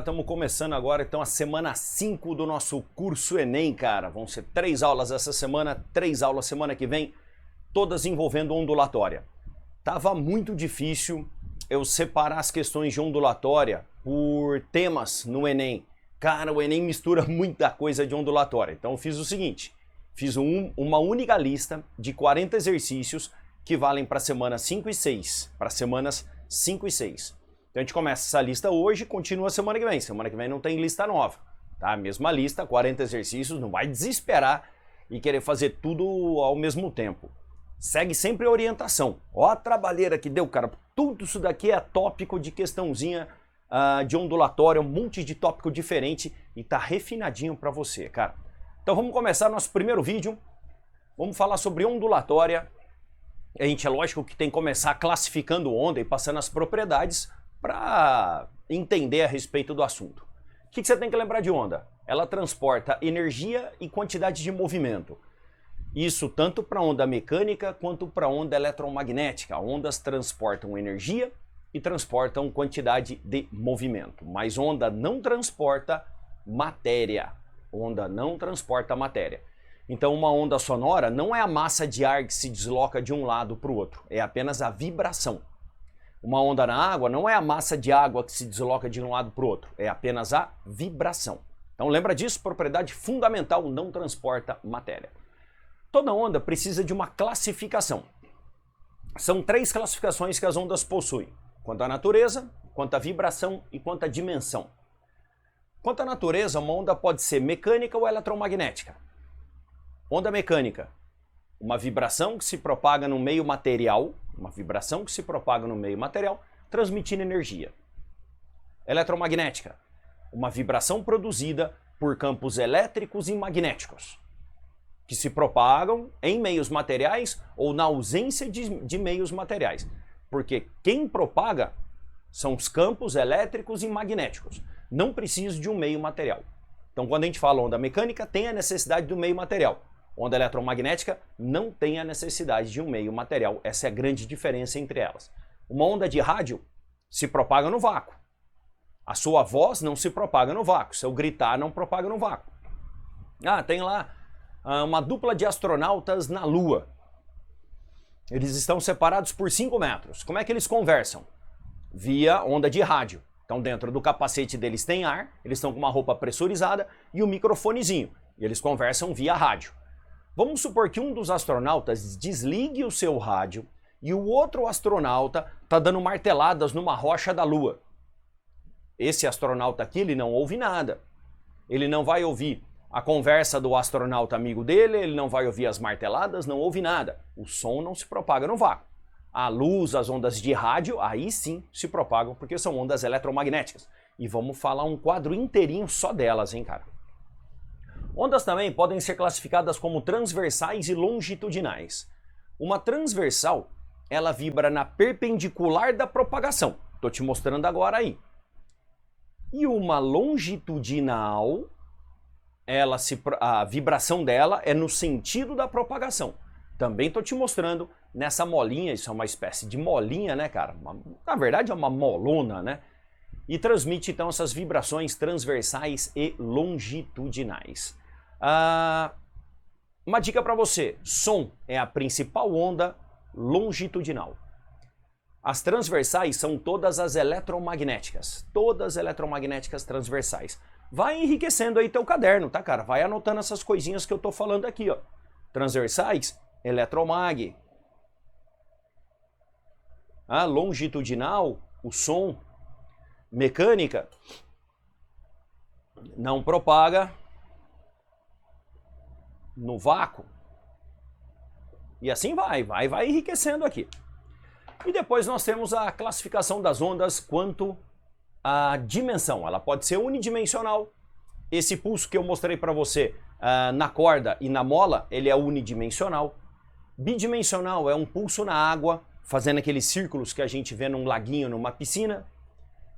estamos começando agora então a semana 5 do nosso curso Enem, cara. Vão ser 3 aulas essa semana, 3 aulas semana que vem, todas envolvendo ondulatória. Tava muito difícil eu separar as questões de ondulatória por temas no Enem. Cara, o Enem mistura muita coisa de ondulatória. Então eu fiz o seguinte, fiz uma única lista de 40 exercícios que valem para semanas 5 e 6, para semanas 5 e 6. Então a gente começa essa lista hoje e continua semana que vem. Semana que vem não tem lista nova, tá? Mesma lista, 40 exercícios, não vai desesperar e querer fazer tudo ao mesmo tempo. Segue sempre a orientação. Ó a trabalheira que deu, cara. Tudo isso daqui é tópico de questãozinha de ondulatória, um monte de tópico diferente e tá refinadinho para você, cara. Então vamos começar nosso primeiro vídeo. Vamos falar sobre ondulatória. A gente, é lógico que tem que começar classificando onda e passando as propriedades para entender a respeito do assunto. O que você tem que lembrar de onda? Ela transporta energia e quantidade de movimento. Isso tanto para onda mecânica quanto para onda eletromagnética. Ondas transportam energia e transportam quantidade de movimento. Mas onda não transporta matéria. Onda não transporta matéria. Então uma onda sonora não é a massa de ar que se desloca de um lado para o outro. É apenas a vibração. Uma onda na água não é a massa de água que se desloca de um lado para o outro, é apenas a vibração. Então lembra disso, propriedade fundamental, não transporta matéria. Toda onda precisa de uma classificação. São 3 classificações que as ondas possuem, quanto à natureza, quanto à vibração e quanto à dimensão. Quanto à natureza, uma onda pode ser mecânica ou eletromagnética. Onda mecânica, uma vibração que se propaga no meio material, transmitindo energia. Eletromagnética, uma vibração produzida por campos elétricos e magnéticos, que se propagam em meios materiais ou na ausência de meios materiais. Porque quem propaga são os campos elétricos e magnéticos. Não precisa de um meio material. Então quando a gente fala onda mecânica, tem a necessidade do meio material. Onda eletromagnética não tem a necessidade de um meio material. Essa é a grande diferença entre elas. Uma onda de rádio se propaga no vácuo. A sua voz não se propaga no vácuo. Seu gritar não propaga no vácuo. Tem lá uma dupla de astronautas na Lua. Eles estão separados por 5 metros. Como é que eles conversam? Via onda de rádio. Então dentro do capacete deles tem ar, eles estão com uma roupa pressurizada e um microfonezinho. E eles conversam via rádio. Vamos supor que um dos astronautas desligue o seu rádio e o outro astronauta está dando marteladas numa rocha da Lua. Esse astronauta aqui, ele não ouve nada. Ele não vai ouvir a conversa do astronauta amigo dele, ele não vai ouvir as marteladas, não ouve nada. O som não se propaga no vácuo. A luz, as ondas de rádio, aí sim se propagam porque são ondas eletromagnéticas. E vamos falar um quadro inteirinho só delas, hein, cara? Ondas também podem ser classificadas como transversais e longitudinais. Uma transversal, ela vibra na perpendicular da propagação. Estou te mostrando agora aí. E uma longitudinal, a vibração dela é no sentido da propagação. Também estou te mostrando nessa molinha, isso é uma espécie de molinha, né, cara? Na verdade é uma molona, né? E transmite então essas vibrações transversais e longitudinais. Uma dica para você, som é a principal onda longitudinal. As transversais são todas as eletromagnéticas transversais. Vai enriquecendo aí teu caderno, tá, cara? Vai anotando essas coisinhas que eu tô falando aqui, ó. Transversais, eletromag. Longitudinal, o som. Mecânica, não propaga no vácuo. E assim vai enriquecendo aqui. E depois nós temos a classificação das ondas quanto à dimensão. Ela pode ser unidimensional. Esse pulso que eu mostrei para você na corda e na mola, ele é unidimensional. Bidimensional é um pulso na água, fazendo aqueles círculos que a gente vê num laguinho, numa piscina.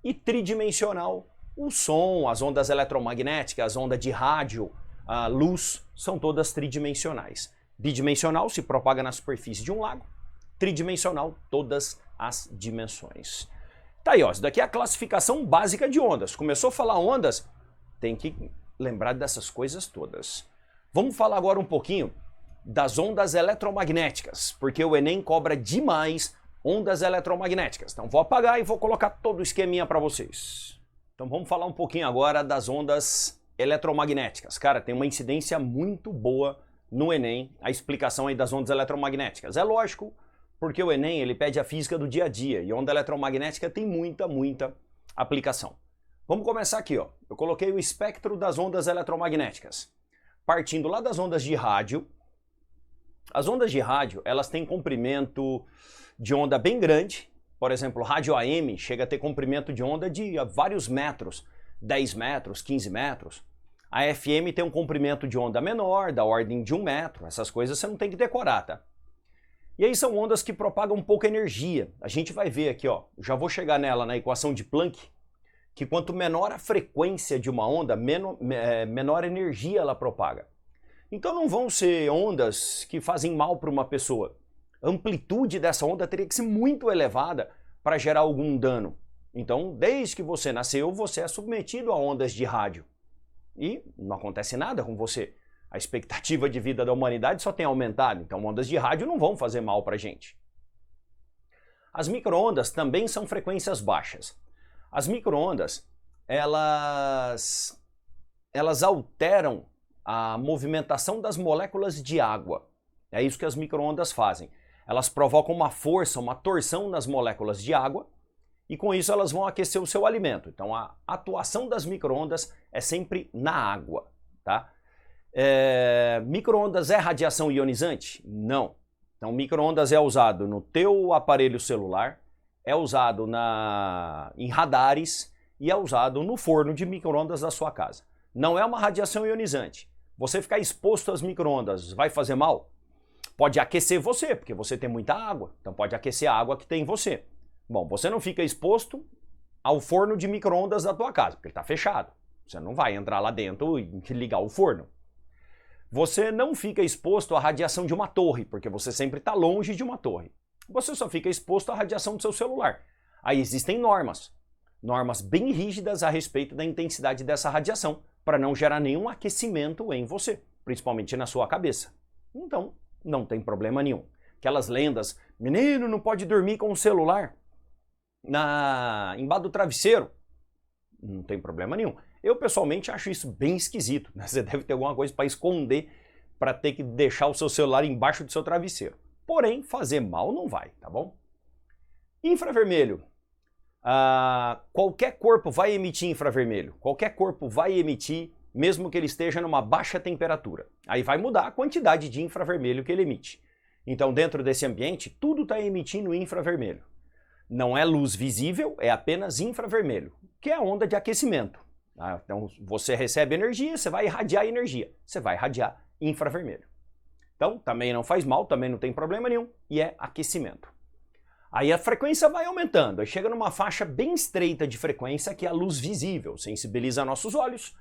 E tridimensional, o som, as ondas eletromagnéticas, a onda de rádio, a luz, são todas tridimensionais. Bidimensional se propaga na superfície de um lago, tridimensional, todas as dimensões. Tá aí, ó, isso daqui é a classificação básica de ondas. Começou a falar ondas, tem que lembrar dessas coisas todas. Vamos falar agora um pouquinho das ondas eletromagnéticas, porque o Enem cobra demais ondas eletromagnéticas. Então vou apagar e vou colocar todo o esqueminha para vocês. Então vamos falar um pouquinho agora das ondas eletromagnéticas. Cara, tem uma incidência muito boa no Enem, a explicação aí das ondas eletromagnéticas. É lógico, porque o Enem ele pede a física do dia a dia e onda eletromagnética tem muita aplicação. Vamos começar aqui, ó. Eu coloquei o espectro das ondas eletromagnéticas. Partindo lá das ondas de rádio. As ondas de rádio, elas têm comprimento de onda bem grande. Por exemplo, rádio AM chega a ter comprimento de onda de vários metros, 10 metros, 15 metros. A FM tem um comprimento de onda menor, da ordem de 1 metro. Essas coisas você não tem que decorar, tá? E aí são ondas que propagam pouca energia. A gente vai ver aqui, ó, já vou chegar nela na equação de Planck, que quanto menor a frequência de uma onda, menor energia ela propaga. Então não vão ser ondas que fazem mal para uma pessoa. A amplitude dessa onda teria que ser muito elevada para gerar algum dano. Então, desde que você nasceu, você é submetido a ondas de rádio. E não acontece nada com você. A expectativa de vida da humanidade só tem aumentado, então ondas de rádio não vão fazer mal para a gente. As micro-ondas também são frequências baixas. As micro-ondas, elas alteram a movimentação das moléculas de água. É isso que as micro-ondas fazem. Elas provocam uma força, uma torção nas moléculas de água e com isso elas vão aquecer o seu alimento. Então a atuação das micro-ondas é sempre na água, tá? Micro-ondas é radiação ionizante? Não. Então micro-ondas é usado no teu aparelho celular, é usado em radares e é usado no forno de micro-ondas da sua casa. Não é uma radiação ionizante. Você ficar exposto às micro-ondas vai fazer mal? Pode aquecer você, porque você tem muita água, então pode aquecer a água que tem em você. Bom, você não fica exposto ao forno de micro-ondas da tua casa, porque ele está fechado. Você não vai entrar lá dentro e ligar o forno. Você não fica exposto à radiação de uma torre, porque você sempre está longe de uma torre. Você só fica exposto à radiação do seu celular. Aí existem normas bem rígidas a respeito da intensidade dessa radiação, para não gerar nenhum aquecimento em você, principalmente na sua cabeça. Então, não tem problema nenhum. Aquelas lendas, menino não pode dormir com o celular embaixo do travesseiro. Não tem problema nenhum. Eu, pessoalmente, acho isso bem esquisito, né? Você deve ter alguma coisa para esconder, para ter que deixar o seu celular embaixo do seu travesseiro. Porém, fazer mal não vai, tá bom? Infravermelho. Qualquer corpo vai emitir infravermelho. Qualquer corpo vai emitir, mesmo que ele esteja numa baixa temperatura. Aí vai mudar a quantidade de infravermelho que ele emite. Então, dentro desse ambiente, tudo está emitindo infravermelho. Não é luz visível, é apenas infravermelho, que é a onda de aquecimento. Então, você recebe energia, você vai irradiar energia. Você vai irradiar infravermelho. Então, também não faz mal, também não tem problema nenhum, e é aquecimento. Aí a frequência vai aumentando, aí chega numa faixa bem estreita de frequência, que é a luz visível, sensibiliza nossos olhos,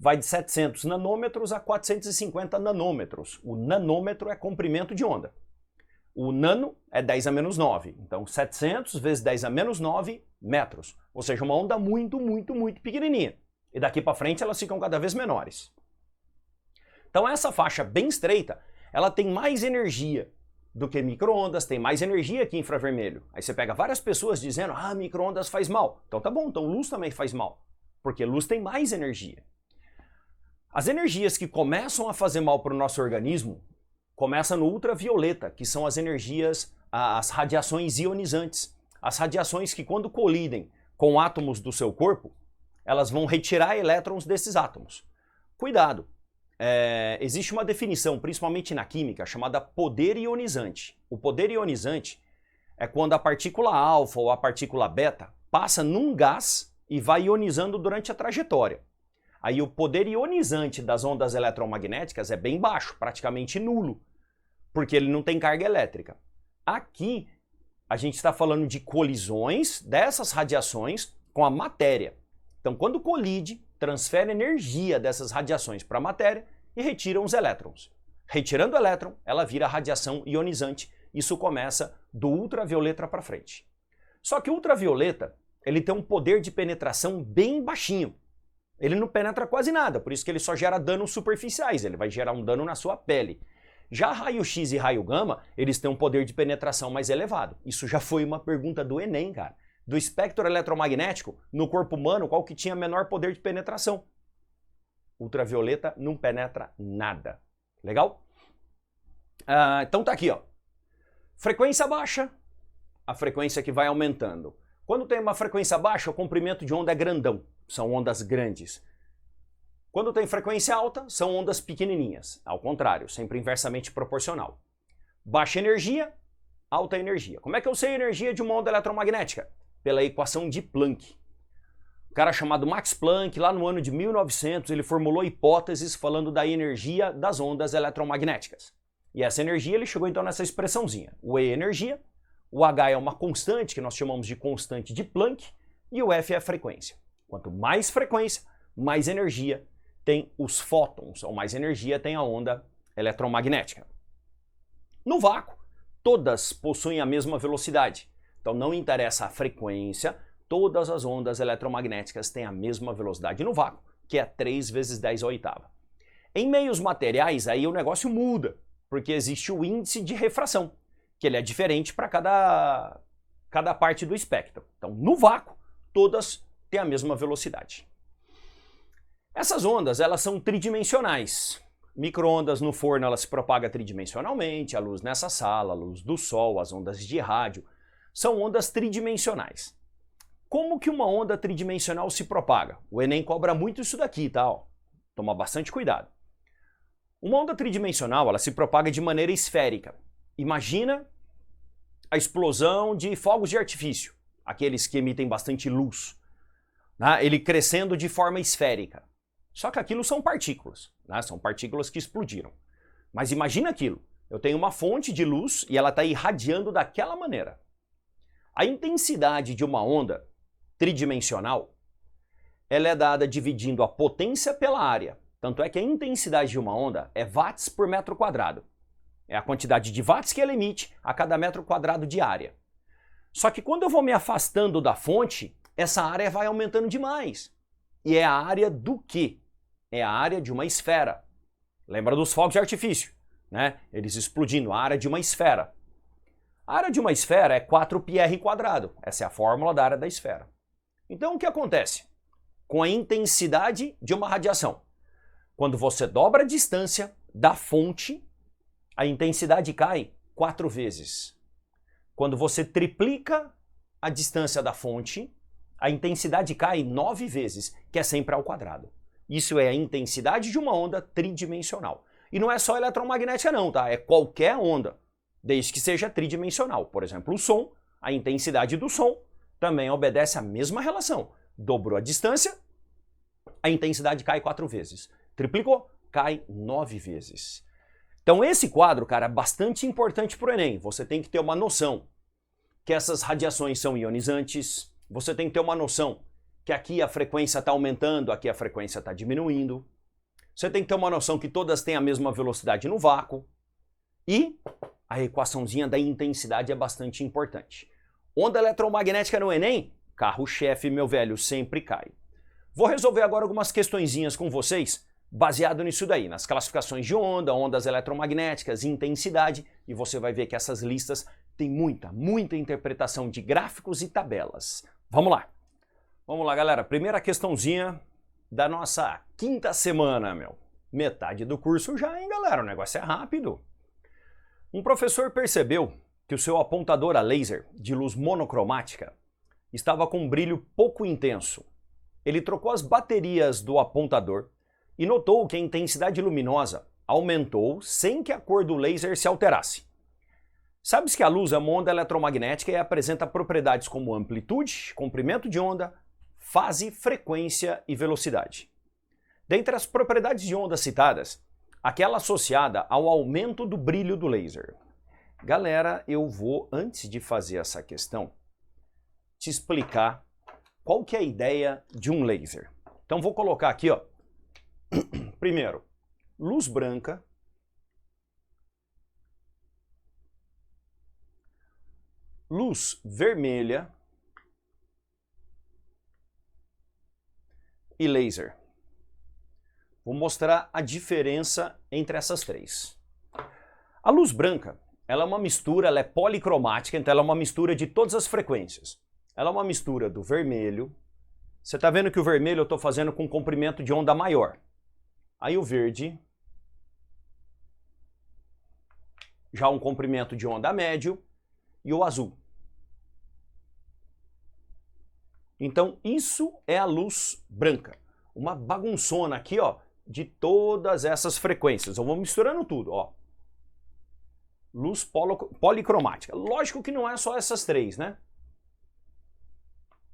vai de 700 nanômetros a 450 nanômetros. O nanômetro é comprimento de onda. O nano é 10 a menos 9, então 700 vezes 10 a menos 9 metros. Ou seja, uma onda muito pequenininha. E daqui para frente elas ficam cada vez menores. Então essa faixa bem estreita, ela tem mais energia do que micro-ondas, tem mais energia que infravermelho. Aí você pega várias pessoas dizendo, micro-ondas faz mal. Então tá bom, então luz também faz mal, porque luz tem mais energia. As energias que começam a fazer mal para o nosso organismo, começam no ultravioleta, que são as energias, as radiações ionizantes. As radiações que quando colidem com átomos do seu corpo, elas vão retirar elétrons desses átomos. Cuidado! Existe uma definição, principalmente na química, chamada poder ionizante. O poder ionizante é quando a partícula alfa ou a partícula beta passa num gás e vai ionizando durante a trajetória. Aí o poder ionizante das ondas eletromagnéticas é bem baixo, praticamente nulo, porque ele não tem carga elétrica. Aqui a gente está falando de colisões dessas radiações com a matéria. Então quando colide, transfere energia dessas radiações para a matéria e retira os elétrons. Retirando o elétron, ela vira radiação ionizante. Isso começa do ultravioleta para frente. Só que o ultravioleta, ele tem um poder de penetração bem baixinho. Ele não penetra quase nada, por isso que ele só gera danos superficiais, ele vai gerar um dano na sua pele. Já raio-x e raio gama, eles têm um poder de penetração mais elevado. Isso já foi uma pergunta do Enem, cara. Do espectro eletromagnético, no corpo humano, qual que tinha menor poder de penetração? Ultravioleta não penetra nada. Legal? Então tá aqui, ó. Frequência baixa, a frequência que vai aumentando. Quando tem uma frequência baixa, o comprimento de onda é grandão, são ondas grandes. Quando tem frequência alta, são ondas pequenininhas, ao contrário, sempre inversamente proporcional. Baixa energia, alta energia. Como é que eu sei a energia de uma onda eletromagnética? Pela equação de Planck. Um cara chamado Max Planck, lá no ano de 1900, ele formulou hipóteses falando da energia das ondas eletromagnéticas. E essa energia, ele chegou então nessa expressãozinha. O E é energia, o H é uma constante, que nós chamamos de constante de Planck, e o F é a frequência. Quanto mais frequência, mais energia tem os fótons, ou mais energia tem a onda eletromagnética. No vácuo, todas possuem a mesma velocidade. Então não interessa a frequência, todas as ondas eletromagnéticas têm a mesma velocidade no vácuo, que é 3 vezes 10 à oitava. Em meios materiais, aí o negócio muda, porque existe o índice de refração, que ele é diferente para cada parte do espectro. Então, no vácuo, todas têm a mesma velocidade. Essas ondas, elas são tridimensionais. Micro-ondas no forno, ela se propaga tridimensionalmente, a luz nessa sala, a luz do sol, as ondas de rádio, são ondas tridimensionais. Como que uma onda tridimensional se propaga? O Enem cobra muito isso daqui, tá? Ó, toma bastante cuidado. Uma onda tridimensional, ela se propaga de maneira esférica. Imagina a explosão de fogos de artifício, aqueles que emitem bastante luz, né? Ele crescendo de forma esférica. Só que aquilo são partículas, né? São partículas que explodiram. Mas imagina aquilo, eu tenho uma fonte de luz e ela está irradiando daquela maneira. A intensidade de uma onda tridimensional, ela é dada dividindo a potência pela área. Tanto é que a intensidade de uma onda é watts por metro quadrado. É a quantidade de watts que ela emite a cada metro quadrado de área. Só que quando eu vou me afastando da fonte, essa área vai aumentando demais. E é a área do quê? É a área de uma esfera. Lembra dos fogos de artifício, né? Eles explodindo, a área de uma esfera. A área de uma esfera é 4πr². Essa é a fórmula da área da esfera. Então o que acontece? Com a intensidade de uma radiação. Quando você dobra a distância da fonte, a intensidade cai 4 vezes. Quando você triplica a distância da fonte, a intensidade cai 9 vezes, que é sempre ao quadrado. Isso é a intensidade de uma onda tridimensional. E não é só eletromagnética não, tá? É qualquer onda, desde que seja tridimensional. Por exemplo, o som, a intensidade do som também obedece à mesma relação. Dobrou a distância, a intensidade cai 4 vezes. Triplicou, cai 9 vezes. Então esse quadro, cara, é bastante importante para o Enem. Você tem que ter uma noção que essas radiações são ionizantes, você tem que ter uma noção que aqui a frequência está aumentando, aqui a frequência está diminuindo. Você tem que ter uma noção que todas têm a mesma velocidade no vácuo. E a equaçãozinha da intensidade é bastante importante. Onda eletromagnética no Enem, carro-chefe, meu velho, sempre cai. Vou resolver agora algumas questõezinhas com vocês, baseado nisso daí, nas classificações de onda, ondas eletromagnéticas, intensidade, e você vai ver que essas listas têm muita interpretação de gráficos e tabelas. Vamos lá! Vamos lá, galera. Primeira questãozinha da nossa quinta semana, meu. Metade do curso já, hein, galera? O negócio é rápido. Um professor percebeu que o seu apontador a laser de luz monocromática estava com um brilho pouco intenso. Ele trocou as baterias do apontador e notou que a intensidade luminosa aumentou sem que a cor do laser se alterasse. Sabe-se que a luz é uma onda eletromagnética e apresenta propriedades como amplitude, comprimento de onda, fase, frequência e velocidade. Dentre as propriedades de onda citadas, aquela associada ao aumento do brilho do laser. Galera, eu vou, antes de fazer essa questão, te explicar qual que é a ideia de um laser. Então vou colocar aqui, ó, primeiro, luz branca, luz vermelha e laser. Vou mostrar a diferença entre essas três. A luz branca, ela é uma mistura, ela é policromática, então ela é uma mistura de todas as frequências. Ela é uma mistura do vermelho. Você está vendo que o vermelho eu estou fazendo com comprimento de onda maior. Aí o verde, já um comprimento de onda médio, e o azul. Então isso é a luz branca. Uma bagunçona aqui, ó, de todas essas frequências. Eu vou misturando tudo, ó. Luz policromática. Lógico que não é só essas três, né?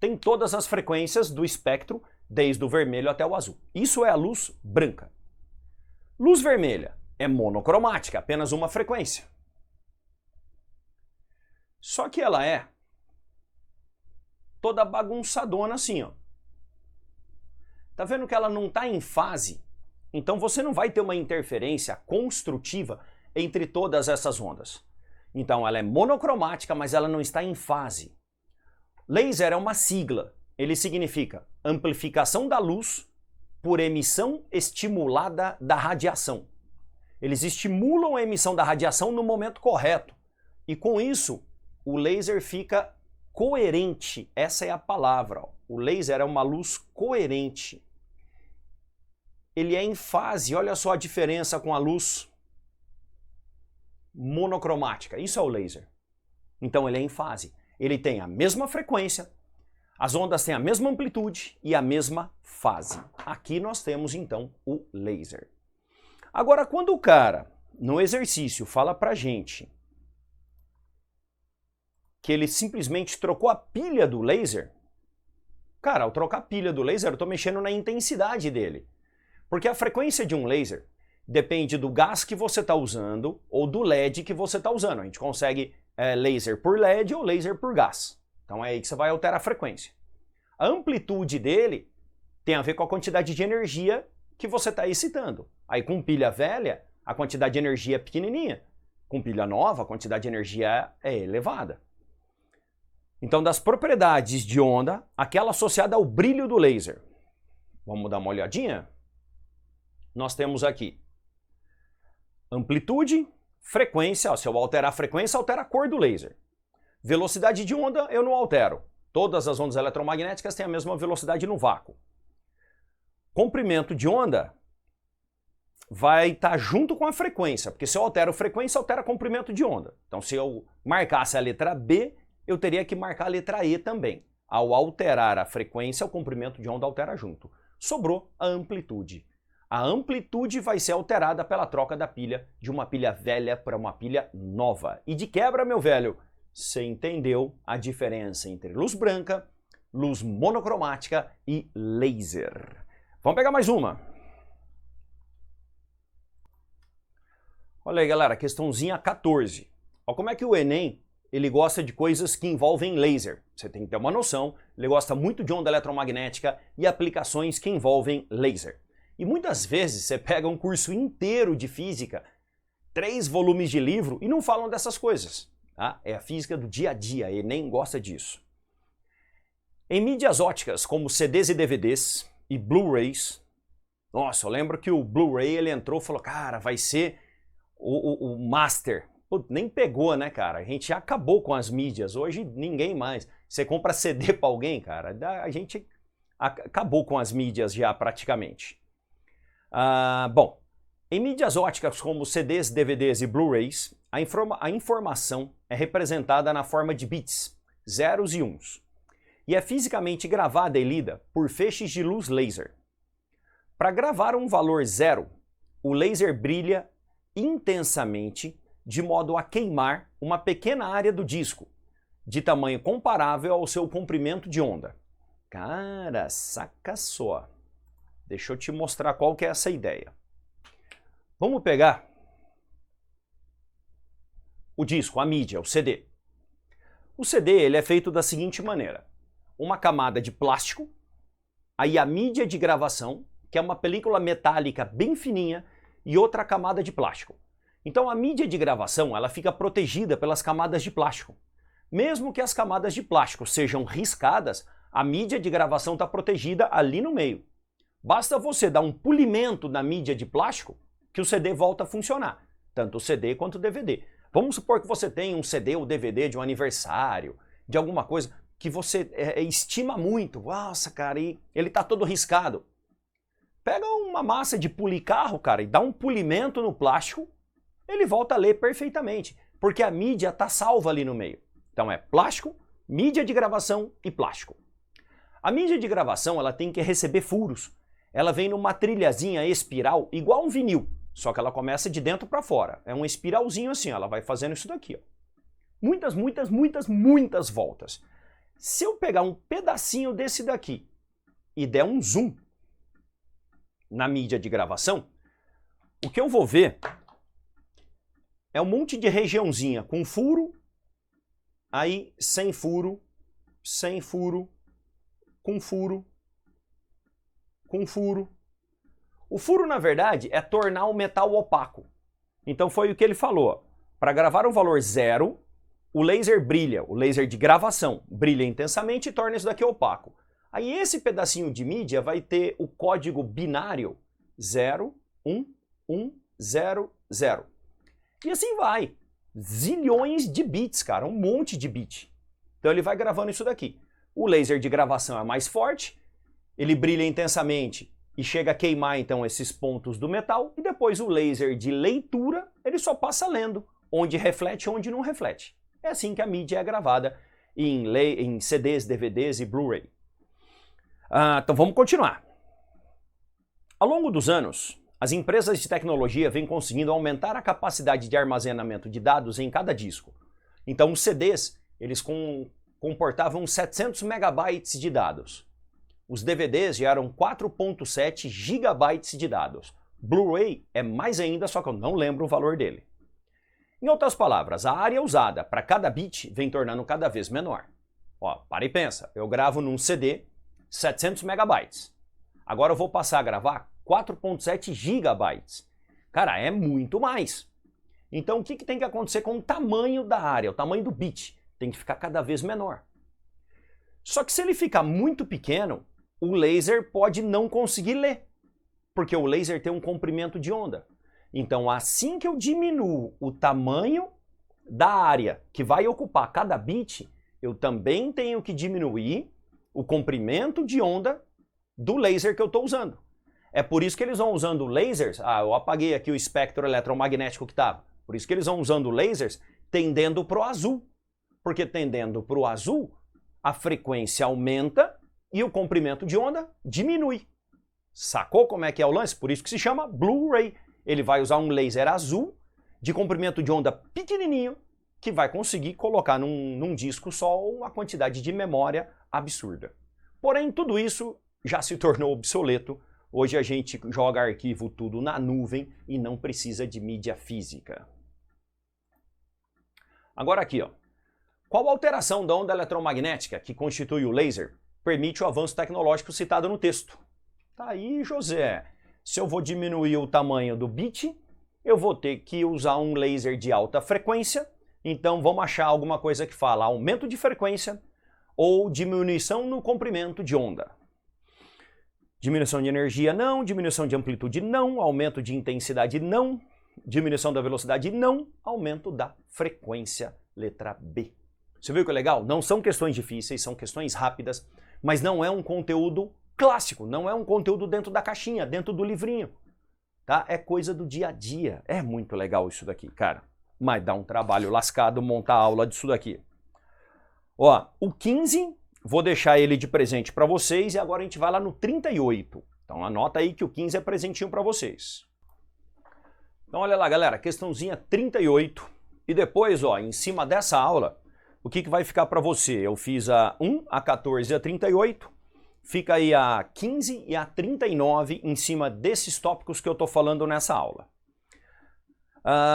Tem todas as frequências do espectro, desde o vermelho até o azul. Isso é a luz branca. Luz vermelha é monocromática, apenas uma frequência. Só que ela é toda bagunçadona assim, ó. Tá vendo que ela não está em fase? Então você não vai ter uma interferência construtiva entre todas essas ondas. Então ela é monocromática, mas ela não está em fase. Laser é uma sigla. Ele significa amplificação da luz por emissão estimulada da radiação. Eles estimulam a emissão da radiação no momento correto. E com isso, o laser fica coerente. Essa é a palavra. Ó. O laser é uma luz coerente. Ele é em fase. Olha só a diferença com a luz monocromática. Isso é o laser. Então ele é em fase. Ele tem a mesma frequência, as ondas têm a mesma amplitude e a mesma fase. Aqui nós temos então o laser. Agora, quando o cara, no exercício, fala pra gente que ele simplesmente trocou a pilha do laser, cara, ao trocar a pilha do laser, eu estou mexendo na intensidade dele. Porque a frequência de um laser depende do gás que você está usando ou do LED que você está usando. A gente consegue laser por LED ou laser por gás. Então é aí que você vai alterar a frequência. A amplitude dele tem a ver com a quantidade de energia que você está excitando. Aí com pilha velha, a quantidade de energia é pequenininha. Com pilha nova, a quantidade de energia é elevada. Então, das propriedades de onda, aquela associada ao brilho do laser. Vamos dar uma olhadinha? Nós temos aqui amplitude, frequência. Ó, se eu alterar a frequência, altera a cor do laser. Velocidade de onda, eu não altero. Todas as ondas eletromagnéticas têm a mesma velocidade no vácuo. Comprimento de onda vai estar junto com a frequência, porque se eu altero a frequência, altera comprimento de onda. Então, se eu marcasse a letra B, eu teria que marcar a letra E também. Ao alterar a frequência, o comprimento de onda altera junto. Sobrou a amplitude. A amplitude vai ser alterada pela troca da pilha de uma pilha velha para uma pilha nova. E de quebra, meu velho, você entendeu a diferença entre luz branca, luz monocromática e laser. Vamos pegar mais uma. Olha aí, galera, questãozinha 14. Olha como é que o Enem ele gosta de coisas que envolvem laser. Você tem que ter uma noção, ele gosta muito de onda eletromagnética e aplicações que envolvem laser. E muitas vezes você pega um curso inteiro de física, 3 volumes de livro e não falam dessas coisas. Tá? É a física do dia a dia, e nem gosta disso. Em mídias óticas como CDs e DVDs e Blu-rays, nossa, eu lembro que o Blu-ray ele entrou e falou, cara, vai ser o master. Pô, nem pegou, né, cara? A gente já acabou com as mídias. Hoje ninguém mais. Você compra CD pra alguém, cara, a gente acabou com as mídias já praticamente. Bom, em mídias óticas como CDs, DVDs e Blu-rays, a informação é representada na forma de bits, zeros e uns, e é fisicamente gravada e lida por feixes de luz laser. Para gravar um valor zero, o laser brilha intensamente de modo a queimar uma pequena área do disco, de tamanho comparável ao seu comprimento de onda. Cara, saca só. Deixa eu te mostrar qual que é essa ideia. Vamos pegar o disco, a mídia, o CD. O CD ele é feito da seguinte maneira. Uma camada de plástico, aí a mídia de gravação, que é uma película metálica bem fininha, e outra camada de plástico. Então a mídia de gravação ela fica protegida pelas camadas de plástico. Mesmo que as camadas de plástico sejam riscadas, a mídia de gravação está protegida ali no meio. Basta você dar um polimento na mídia de plástico que o CD volta a funcionar, tanto o CD quanto o DVD. Vamos supor que você tem um CD ou DVD de um aniversário, de alguma coisa que você estima muito. Nossa, cara, e ele tá todo riscado. Pega uma massa de polir carro, cara, e dá um polimento no plástico, ele volta a ler perfeitamente, porque a mídia tá salva ali no meio. Então é plástico, mídia de gravação e plástico. A mídia de gravação, ela tem que receber furos. Ela vem numa trilhazinha espiral, igual um vinil, só que ela começa de dentro para fora. É um espiralzinho assim, ela vai fazendo isso daqui, ó. Muitas, muitas, muitas, muitas voltas. Se eu pegar um pedacinho desse daqui e der um zoom na mídia de gravação, o que eu vou ver é um monte de regiãozinha com furo, aí sem furo, com furo, com furo. O furo, na verdade, é tornar o metal opaco. Então foi o que ele falou. Para gravar um valor 0, o laser brilha, o laser de gravação brilha intensamente e torna isso daqui opaco. Aí esse pedacinho de mídia vai ter o código binário 0, 1, 1, 0, 0. E assim vai. Zilhões de bits, cara, um monte de bit. Então ele vai gravando isso daqui. O laser de gravação é mais forte, ele brilha intensamente e chega a queimar então esses pontos do metal, e depois o laser de leitura, ele só passa lendo, onde reflete e onde não reflete. É assim que a mídia é gravada em CDs, DVDs e Blu-ray. Então vamos continuar. Ao longo dos anos, as empresas de tecnologia vêm conseguindo aumentar a capacidade de armazenamento de dados em cada disco. Então os CDs, eles comportavam 700 megabytes de dados. Os DVDs já eram 4.7 gigabytes de dados. Blu-ray é mais ainda, só que eu não lembro o valor dele. Em outras palavras, a área usada para cada bit vem tornando cada vez menor. Ó, para e pensa, eu gravo num CD 700 megabytes. Agora eu vou passar a gravar 4.7 gigabytes. Cara, é muito mais. Então o que tem que acontecer com o tamanho da área, o tamanho do bit? Tem que ficar cada vez menor. Só que se ele ficar muito pequeno, o laser pode não conseguir ler, porque o laser tem um comprimento de onda. Então, assim que eu diminuo o tamanho da área que vai ocupar cada bit, eu também tenho que diminuir o comprimento de onda do laser que eu estou usando. É por isso que eles vão usando lasers. Eu apaguei aqui o espectro eletromagnético que estava. Por isso que eles vão usando lasers tendendo para o azul. Porque tendendo para o azul, a frequência aumenta e o comprimento de onda diminui. Sacou como é que é o lance? Por isso que se chama Blu-ray. Ele vai usar um laser azul de comprimento de onda pequenininho que vai conseguir colocar num disco só uma quantidade de memória absurda. Porém, tudo isso já se tornou obsoleto. Hoje a gente joga arquivo tudo na nuvem e não precisa de mídia física. Agora aqui, ó. Qual alteração da onda eletromagnética que constitui o laser permite o avanço tecnológico citado no texto? Tá aí, José. Se eu vou diminuir o tamanho do bit, eu vou ter que usar um laser de alta frequência. Então vamos achar alguma coisa que fala aumento de frequência ou diminuição no comprimento de onda. Diminuição de energia não, diminuição de amplitude não, aumento de intensidade não, diminuição da velocidade não, aumento da frequência, letra B. Você viu que é legal? Não são questões difíceis, são questões rápidas, mas não é um conteúdo clássico, não é um conteúdo dentro da caixinha, dentro do livrinho, tá? É coisa do dia a dia. É muito legal isso daqui, cara. Mas dá um trabalho lascado montar a aula disso daqui. Ó, o 15, vou deixar ele de presente para vocês e agora a gente vai lá no 38. Então anota aí que o 15 é presentinho para vocês. Então olha lá, galera, questãozinha 38. E depois, ó, em cima dessa aula, o que vai ficar para você? Eu fiz a 1, a 14 e a 38. Fica aí a 15 e a 39 em cima desses tópicos que eu estou falando nessa aula.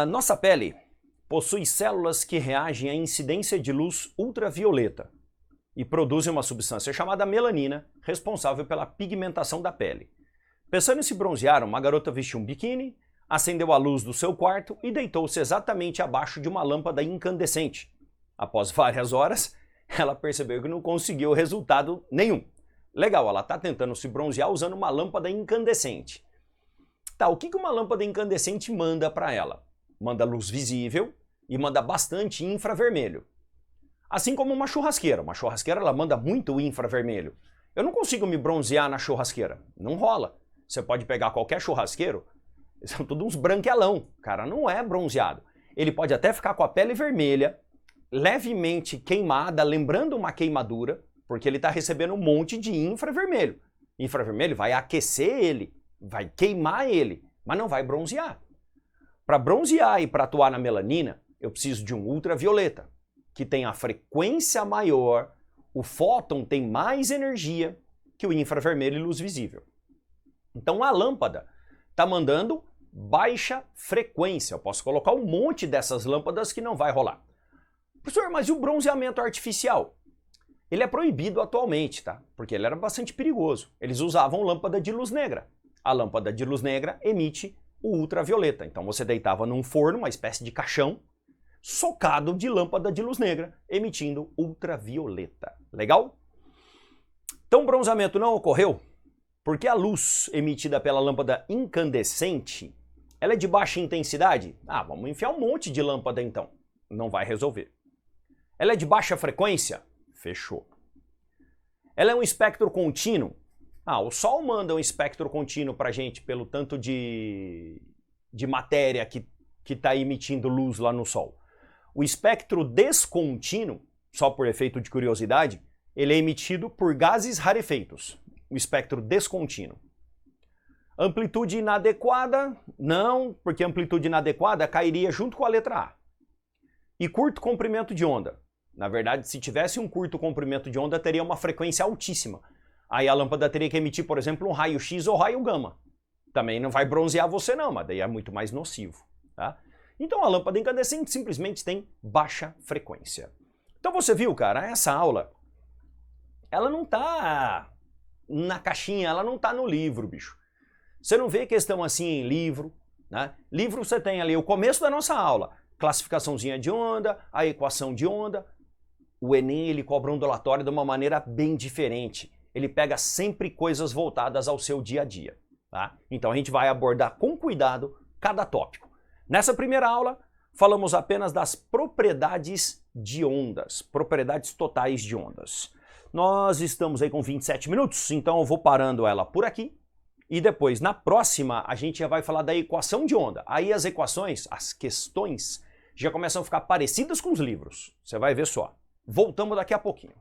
Nossa pele possui células que reagem à incidência de luz ultravioleta e produzem uma substância chamada melanina, responsável pela pigmentação da pele. Pensando em se bronzear, uma garota vestiu um biquíni, acendeu a luz do seu quarto e deitou-se exatamente abaixo de uma lâmpada incandescente. Após várias horas, ela percebeu que não conseguiu resultado nenhum. Legal, ela está tentando se bronzear usando uma lâmpada incandescente. Tá, o que uma lâmpada incandescente manda para ela? Manda luz visível e manda bastante infravermelho. Assim como uma churrasqueira. Uma churrasqueira ela manda muito infravermelho. Eu não consigo me bronzear na churrasqueira. Não rola. Você pode pegar qualquer churrasqueiro, são todos uns branquelão. O cara não é bronzeado. Ele pode até ficar com a pele vermelha, levemente queimada, lembrando uma queimadura, porque ele está recebendo um monte de infravermelho. Infravermelho vai aquecer ele, vai queimar ele, mas não vai bronzear. Para bronzear e para atuar na melanina, eu preciso de um ultravioleta, que tem a frequência maior, o fóton tem mais energia que o infravermelho e luz visível. Então a lâmpada está mandando baixa frequência. Eu posso colocar um monte dessas lâmpadas que não vai rolar. Professor, mas e o bronzeamento artificial? Ele é proibido atualmente, tá? Porque ele era bastante perigoso. Eles usavam lâmpada de luz negra. A lâmpada de luz negra emite o ultravioleta. Então você deitava num forno, uma espécie de caixão, socado de lâmpada de luz negra, emitindo ultravioleta. Legal? Então o bronzeamento não ocorreu porque a luz emitida pela lâmpada incandescente, ela é de baixa intensidade? Ah, vamos enfiar um monte de lâmpada então. Não vai resolver. Ela é de baixa frequência? Fechou. Ela é um espectro contínuo? Ah, o Sol manda um espectro contínuo para a gente pelo tanto de matéria que está emitindo luz lá no Sol. O espectro descontínuo, só por efeito de curiosidade, ele é emitido por gases rarefeitos. O espectro descontínuo. Amplitude inadequada? Não, porque amplitude inadequada cairia junto com a letra A. E curto comprimento de onda? Na verdade, se tivesse um curto comprimento de onda, teria uma frequência altíssima. Aí a lâmpada teria que emitir, por exemplo, um raio X ou raio gama. Também não vai bronzear você não, mas daí é muito mais nocivo. Tá? Então a lâmpada incandescente simplesmente tem baixa frequência. Então você viu, cara, essa aula, ela não tá na caixinha, ela não tá no livro, bicho. Você não vê questão assim em livro, né? Livro você tem ali o começo da nossa aula, classificaçãozinha de onda, a equação de onda. O Enem, ele cobra ondulatório de uma maneira bem diferente. Ele pega sempre coisas voltadas ao seu dia a dia, tá? Então a gente vai abordar com cuidado cada tópico. Nessa primeira aula, falamos apenas das propriedades de ondas, propriedades totais de ondas. Nós estamos aí com 27 minutos, então eu vou parando ela por aqui. E depois, na próxima, a gente já vai falar da equação de onda. Aí as equações, as questões, já começam a ficar parecidas com os livros. Você vai ver só. Voltamos daqui a pouquinho.